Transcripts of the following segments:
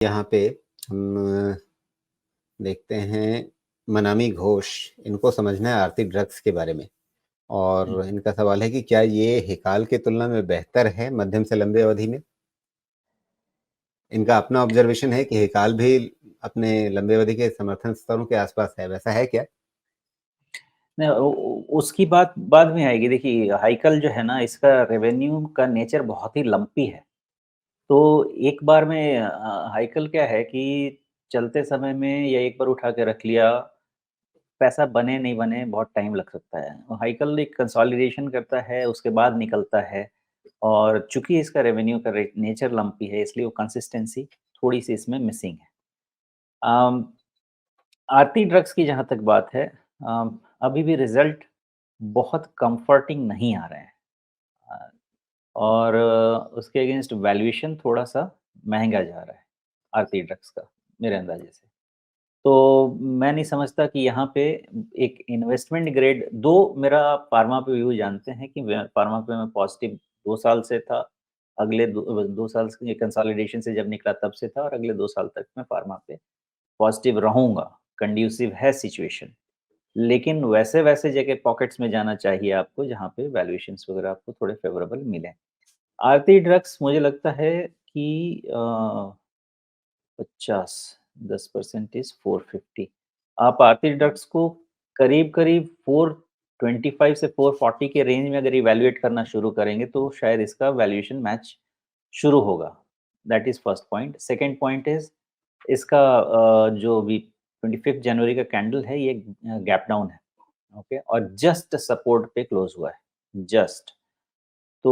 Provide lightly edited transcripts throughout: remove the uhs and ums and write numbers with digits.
यहाँ पे हम देखते हैं मनामी घोष, इनको समझना है आरती ड्रग्स के बारे में और इनका सवाल है कि क्या ये हिकाल की तुलना में बेहतर है मध्यम से लंबे अवधि में? इनका अपना ऑब्जर्वेशन है कि हिकाल भी अपने लंबे अवधि के समर्थन स्तरों के आसपास है, वैसा है क्या? नहीं, उसकी बात बाद में आएगी। देखिए, हाइकल जो है ना, इसका रेवेन्यू का नेचर बहुत ही लंपी है। तो एक बार में हाइकल क्या है कि चलते समय में या एक बार उठा के रख लिया, पैसा बने नहीं बने बहुत टाइम लग सकता है। और हाइकल एक कंसोलिडेशन करता है, उसके बाद निकलता है और चूँकि इसका रेवेन्यू का रे नेचर लंपी है, इसलिए वो कंसिस्टेंसी थोड़ी-सी इसमें मिसिंग है। अम, आरती ड्रग्स की जहाँ तक बात है, अभी भी रिज़ल्ट बहुत कम्फर्टिंग नहीं आ रहे हैं। अ, और उसके अगेंस्ट वैल्यूएशन थोड़ा-सा महँगा जा रहा है, आरती ड्रग्स का, मेरे अंदाज़े से। तो मैं नहीं समझता कि यहाँ पे एक इन्वेस्टमेंट ग्रेड, दो मेरा फार्मा पे व्यू जानते हैं कि फार्मा पे मैं पॉजिटिव 2 साल से था। अगले 2 साल से कंसोलिडेशन से जब निकला तब से था और अगले 2 साल तक मैं फार्मा पे पॉजिटिव रहूँगा। कंड्यूसिव है सिचुएशन। लेकिन वैसे-वैसे जगह पॉकेट्स में जाना चाहिए आपको जहाँ पे वैल्यूएशंस वगैरह आपको थोड़े फ़ेवरेबल मिलें। आरती ड्रग्स मुझे लगता है कि 50 10% इज़ 450। आप आरती ड्रग्स को करीब-करीब 425 से 440 के रेंज में अगर इवैल्यूएट करना शुरू करेंगे, तो शायद इसका वैल्यूएशन मैच शुरू होगा। That is first point. Second point is इसका जो भी 25 जनवरी का कैंडल है, ये गैप डाउन है, ओके? और जस्ट सपोर्ट पे क्लोज़ हुआ है, जस्ट। तो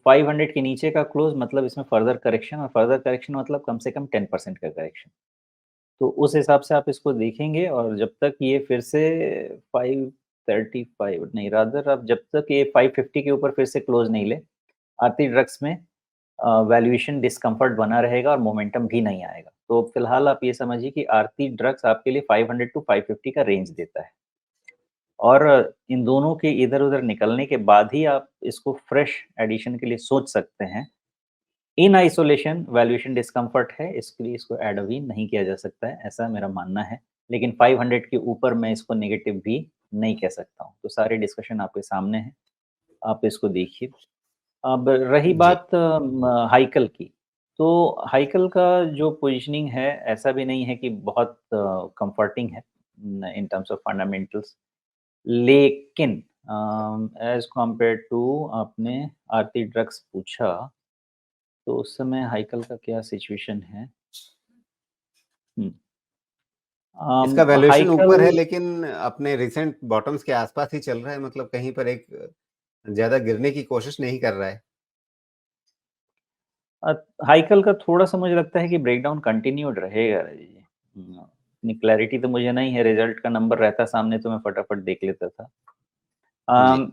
500 के नीचे का क्लोज़ मतलब इसमें फर्दर करेक्शन, और फर्दर करेक्शन मतलब कम से कम 10% का करेक्शन। तो उस हिसाब से आप इसको देखेंगे, और जब तक ये फिर से 535 नहीं, रादर आप जब तक ये 550 के ऊपर फिर से क्लोज़ नहीं ले, आरती ड्रग्स में वैल्यूएशन डिस्कम्फर्ट बना रहेगा और मोमेंटम भी नहीं आएगा। तो फिलहाल आप ये समझिए कि आरती ड्रग्स आपके लिए 500 टू 550 का रेंज देता है। और इन दोनों के इधर-उधर निकलने के बाद ही आप इसको फ्रेश एडिशन के लिए सोच सकते हैं। इन आइसोलेशन वैल्यूएशन डिस्कम्फर्ट है, इसके लिए इसको ऐड अभी नहीं किया जा सकता है, ऐसा मेरा मानना है। लेकिन 500 के ऊपर मैं इसको नेगेटिव भी नहीं कह सकता हूँ। तो सारे डिस्कशन आपके सामने हैं, आप इसको देखिए। अब रही जी। बात हाइकल की, तो हाइकल का जो पोज़ीशनिंग है, ऐसा भी नहीं है कि बहुत कम्फर्टिंग है इन टर्म्स ऑफ फंडामेंटल्स। लेकिन एज़ कम्पेयर्ड टू आपने आरती ड्रग्स पूछा, तो उस समय हाइकल का क्या सिचुएशन है? हुँ। इसका वैल्यूएशन हाइकल ऊपर है लेकिन अपने रिसेंट बॉटम्स के आसपास ही चल रहा है मतलब कहीं पर एक ज़्यादा गिरने की कोशिश नहीं कर रहा है। अ, हाइकल का थोड़ा-सा मुझे लगता है कि ब्रेकडाउन कंटिन्यूड रहेगा जी। इतनी क्लैरिटी तो मुझे नहीं है, रिज़ल्ट का नंबर रहता सामने तो मैं फटाफट देख लेता था। जी। अम,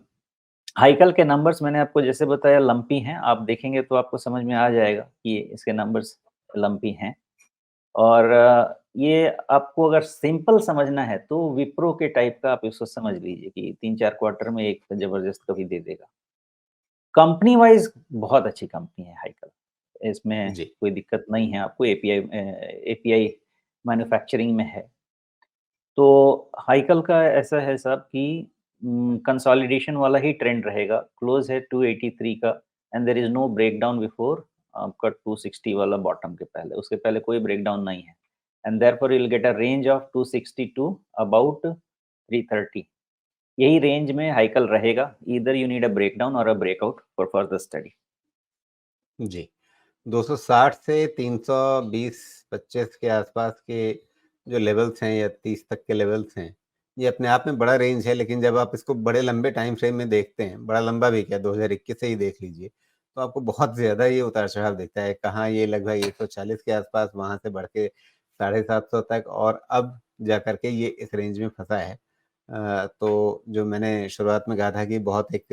हाइकल के नंबर्स मैंने आपको जैसे बताया लंपी हैं, आप देखेंगे तो आपको समझ में आ जाएगा कि इसके नंबर्स लंपी हैं। और ये आपको अगर सिंपल समझना है तो विप्रो के टाइप का आप इसको समझ लीजिए कि 3-4 क्वार्टर में एक ज़बरदस्त कभी दे देगा। कंपनी वाइज़ बहुत अच्छी कंपनी है हाइकल, इसमें जी। कोई दिक्कत नहीं है आपको। एपीआई मैन्युफैक्चरिंग में है। तो हाइकल का ऐसा है साहब कि कंसोलिडेशन वाला ही ट्रेंड रहेगा। क्लोज़ है 283 का, and there is no breakdown before आपका 260 वाला बॉटम के पहले, उसके पहले कोई ब्रेकडाउन नहीं है। And therefore you will get a range of 260 to about 330। यही रेंज में हाइकल रहेगा। Either you need a breakdown or a breakout for further study. जी। 260 से 320-25 के आसपास के जो लेवल्स हैं या 30 तक के लेवल्स हैं, ये अपने आप में बड़ा रेंज है, लेकिन जब आप इसको बड़े लंबे टाइम फ्रेम में देखते हैं, बड़ा लंबा भी क्या 2021 से ही देख लीजिए, तो आपको बहुत ज़्यादा ये उतार-चढ़ाव दिखता है। कहाँ ये लगभग 140 के आसपास, वहाँ से बढ़ के 750 तक और अब जाकर के ये इस रेंज में फँसा है। तो जो मैंने शुरुआत में कहा था कि बहुत एक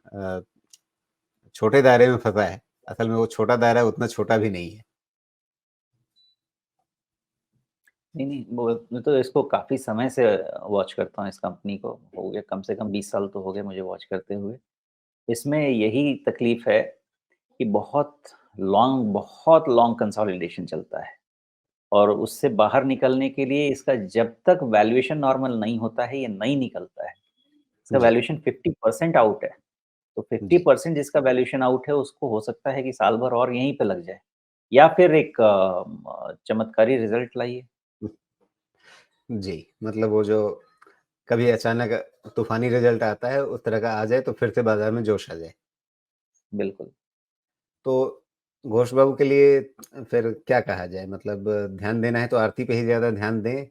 अ, छोटे दायरे में फँसा है, असल में वो छोटा दायरा उतना छोटा भी नहीं है। नहीं, नहीं, वो मैं तो इसको काफ़ी समय से वॉच करता हूँ इस कंपनी को। हो गया कम से कम 20 साल तो हो गए मुझे वॉच करते हुए। इसमें यही तकलीफ़ है कि बहुत बहुत लॉन्ग कंसोलिडेशन चलता है और उससे बाहर निकलने के लिए इसका जब तक वैल्यूएशन नॉर्मल नहीं होता है, ये नहीं निकलता है। इसका जी, वैल्यूएशन 50% आउट है, तो जी। 50% जिसका वैल्यूएशन आउट है, उसको हो सकता है कि साल भर और यहीं पे लग जाए या फिर एक चमत्कारी रिज़ल्ट लाइए। जी, मतलब वो जो कभी अचानक तूफ़ानी रिज़ल्ट आता है, उस तरह का आ जाए तो फिर से बाज़ार में जोश आ जाए। बिल्कुल। तो घोष बाबू के लिए फिर क्या कहा जाए? मतलब ध्यान देना है तो आरती पे ही ज़्यादा ध्यान दें